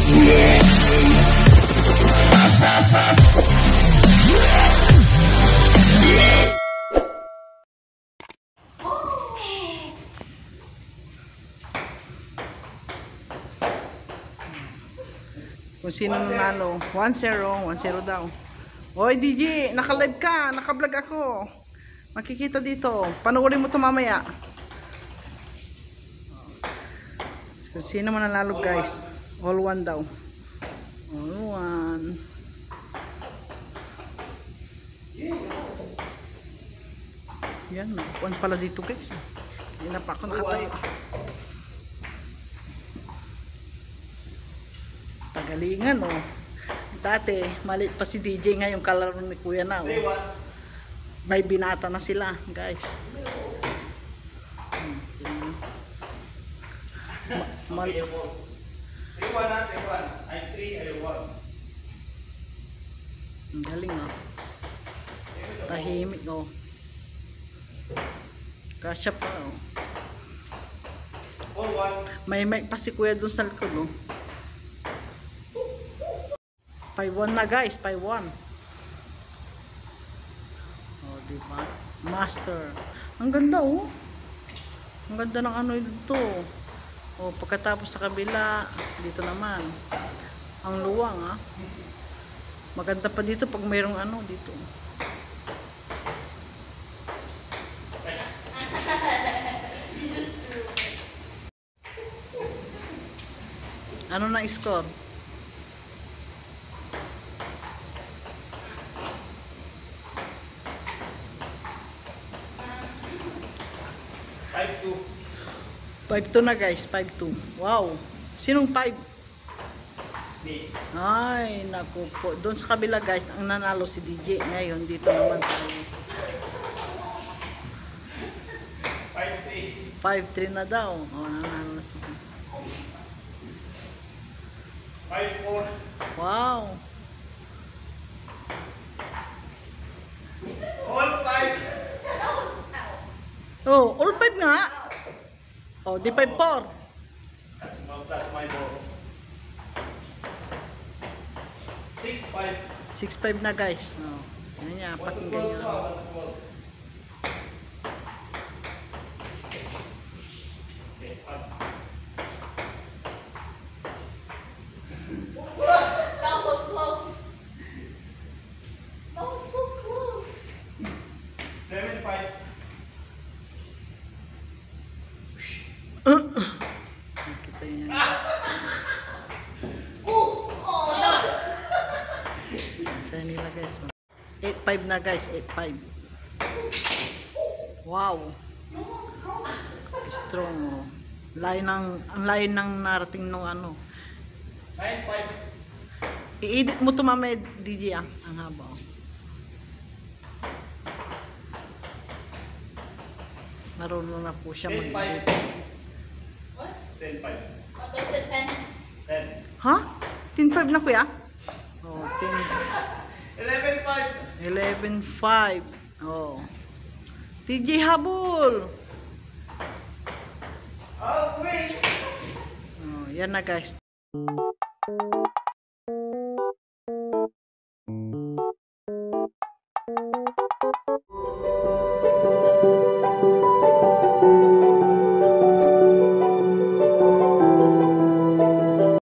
Kung sino nanalo. 1-0. 1-0 daw. Oy, DJ, naka-live ka. Naka-vlog ako. Makikita dito. Panoorin mo ito mamaya. Kung sino man nanalo, guys. All 1 daw. All 1. Yan. Nakuan pala dito, guys. Hindi na pa ako nakatayo. Pagalingan, oh. Dati, maliit pa si DJ, ngayon kalaro ni Kuya na, oh. May binata na sila, guys. Ang galing, oh. Tahimik, oh. Kasya pa, oh. May mic pa si Kuya dun sa likod, oh. 5-1 na, guys, 5-1. Oh, diba? Master. Ang ganda, oh. Ang ganda ng ano ito. Oh, pagkatapos sa kabila, dito naman. Ang luwang, ah. Maganda pa dito pag mayroong ano dito. Ano na score? 5-2 na, guys. 5-2. Wow. Sinong 5? Ay, naku po. Doon sa kabila, guys, ang nanalo si DJ. Ngayon, dito naman tayo. 5-3 na daw. Oh, nanalo si DJ. 5-4. Wow. All 5. Oh, all 5 nga. Oh, di 5-4. That's my ball. 6-5. 6-5 na, guys. Oh, yan niya. Pakinggan niya. That was so close. That was so close. 7-5. Kita yan. Oh no. Sa nila, guys. 8-5 na, guys. 8-5. Wow. Strong, oh. Ang layo ng narating nung ano. 9-5. I-edit mo ito mamaya, DJ, ah. Ang haba, oh. Marunong na po siya mag-edit. 10-5. What was it, 10? 10. Ha? 10-5 na, kuya? Oh, 11-5. 11-5. Oh. DJ habol. Oh, wait. Oh, yan na, guys.